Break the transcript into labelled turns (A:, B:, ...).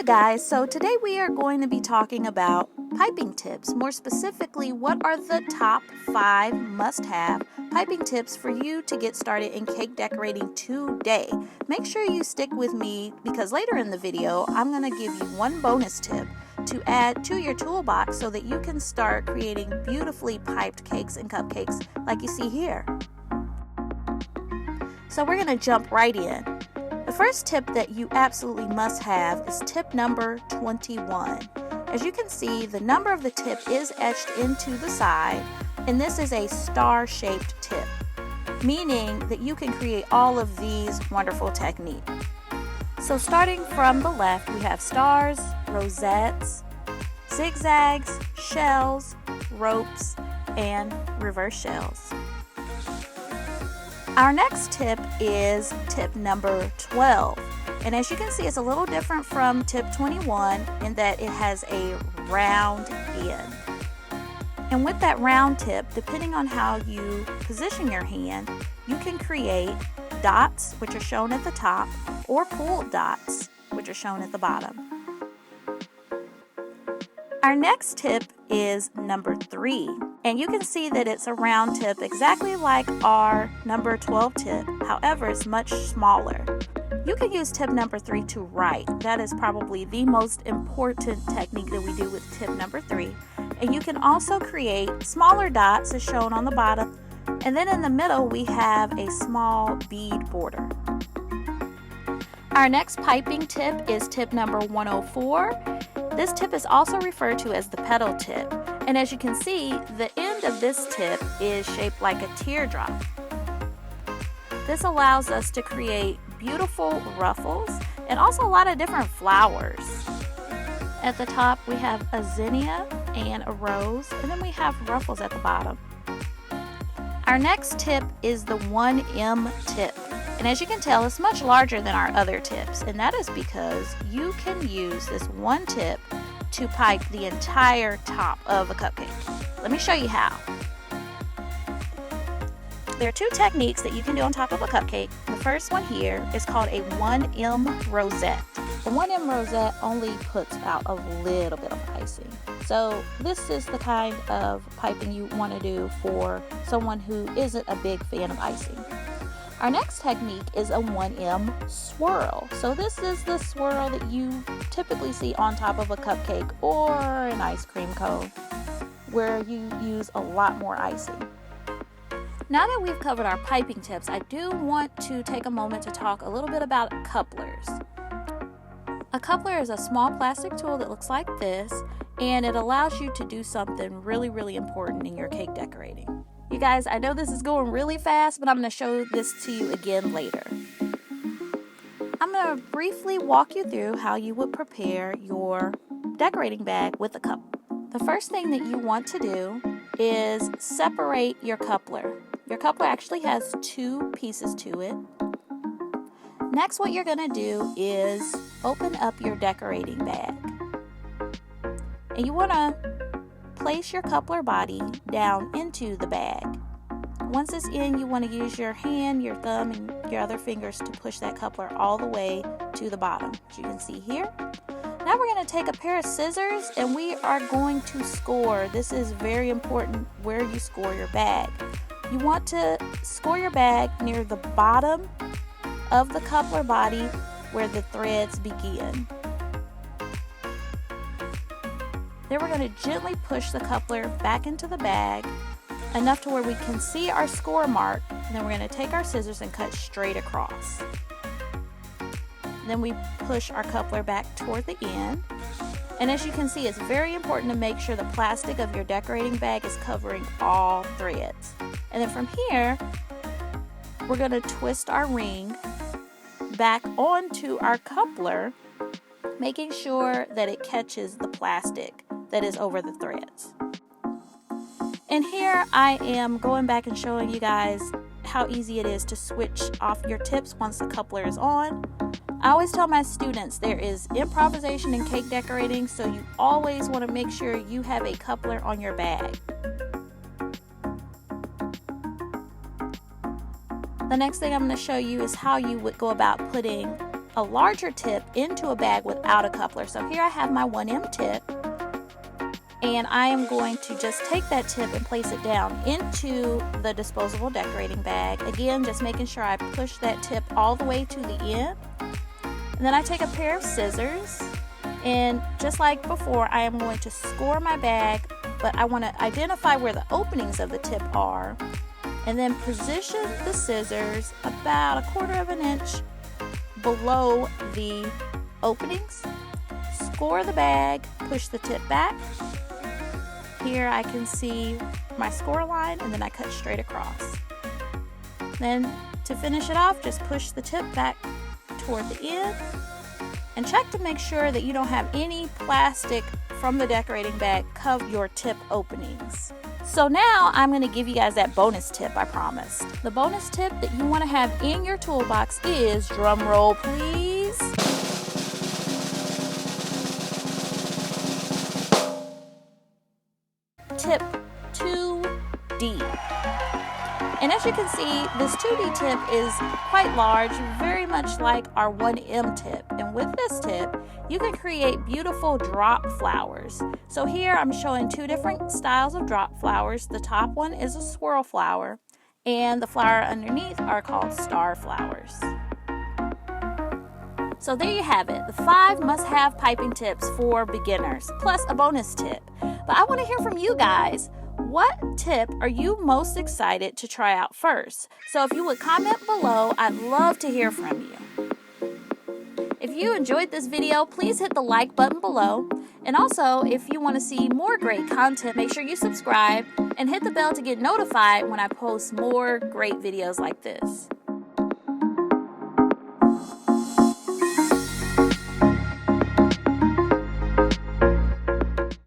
A: you guys, so today we are going to be talking about piping tips. More specifically, what are the top 5 must-have piping tips for you to get started in cake decorating today. Make sure you stick with me because later in the video I'm going to give you one bonus tip to add to your toolbox so that you can start creating beautifully piped cakes and cupcakes like you see here. So we're going to jump right in. The first tip that you absolutely must have is tip number 21. As you can see, the number of the tip is etched into the side, and this is a star-shaped tip, meaning that you can create all of these wonderful techniques. So starting from the left, we have stars, rosettes, zigzags, shells, ropes, and reverse shells. Our next tip is tip number 12, and as you can see, it's a little different from tip 21 in that it has a round end. And with that round tip, depending on how you position your hand, you can create dots, which are shown at the top, or pulled dots, which are shown at the bottom. Our next tip is number 3, and you can see that it's a round tip exactly like our number 12 tip, however it's much smaller. You can use tip number 3 to write. That is probably the most important technique that we do with tip number 3. And you can also create smaller dots as shown on the bottom, and then in the middle we have a small bead border. Our next piping tip is tip number 104. This tip is also referred to as the petal tip, and as you can see, the end of this tip is shaped like a teardrop. This allows us to create beautiful ruffles and also a lot of different flowers. At the top we have a zinnia and a rose, and then we have ruffles at the bottom. Our next tip is the 1M tip. And as you can tell, it's much larger than our other tips, and that is because you can use this one tip to pipe the entire top of a cupcake. Let me show you how. There are 2 techniques that you can do on top of a cupcake. The first one here is called a 1M rosette. The 1M rosette only puts out a little bit of icing. So this is the kind of piping you want to do for someone who isn't a big fan of icing. Our next technique is a 1M swirl. So this is the swirl that you typically see on top of a cupcake or an ice cream cone, where you use a lot more icing. Now that we've covered our piping tips, I do want to take a moment to talk a little bit about couplers. A coupler is a small plastic tool that looks like this, and it allows you to do something really important in your cake decorating. You guys, I know this is going really fast, but I'm going to show this to you again later. I'm going to briefly walk you through how you would prepare your decorating bag with a cup. The first thing that you want to do is separate your coupler. Your coupler actually has 2 pieces to it. Next, what you're going to do is open up your decorating bag. And you want to place your coupler body down into the bag. Once it's in, you want to use your hand, your thumb, and your other fingers to push that coupler all the way to the bottom, as you can see here. Now we're going to take a pair of scissors and we are going to score. This is very important where you score your bag. You want to score your bag near the bottom of the coupler body where the threads begin. Then we're going to gently push the coupler back into the bag enough to where we can see our score mark, and then we're going to take our scissors and cut straight across. Then we push our coupler back toward the end, and as you can see, it's very important to make sure the plastic of your decorating bag is covering all threads. And then from here, we're going to twist our ring back onto our coupler, making sure that it catches the plastic that is over the threads. And here I am going back and showing you guys how easy it is to switch off your tips once the coupler is on. I always tell my students there is improvisation in cake decorating, so you always want to make sure you have a coupler on your bag. The next thing I'm going to show you is how you would go about putting a larger tip into a bag without a coupler. So here I have my 1M tip, and I am going to just take that tip and place it down into the disposable decorating bag. Again, just making sure I push that tip all the way to the end. And then I take a pair of scissors, and just like before, I am going to score my bag, but I want to identify where the openings of the tip are, and then position the scissors about 1/4 of an inch below the openings. Score the bag, push the tip back. Here I can see my score line, and then I cut straight across. Then to finish it off, just push the tip back toward the end and check to make sure that you don't have any plastic from the decorating bag cover your tip openings. So now I'm going to give you guys that bonus tip I promised. The bonus tip that you want to have in your toolbox is, drum roll please, tip 2D. And as you can see, this 2D tip is quite large, very much like our 1M tip. And with this tip, you can create beautiful drop flowers. So here I'm showing 2 different styles of drop flowers. The top one is a swirl flower, and the flower underneath are called star flowers. So there you have it, the 5 must-have piping tips for beginners, plus a bonus tip. But I want to hear from you guys. What tip are you most excited to try out first? So if you would comment below, I'd love to hear from you. If you enjoyed this video, please hit the like button below. And also, if you want to see more great content, make sure you subscribe and hit the bell to get notified when I post more great videos like this.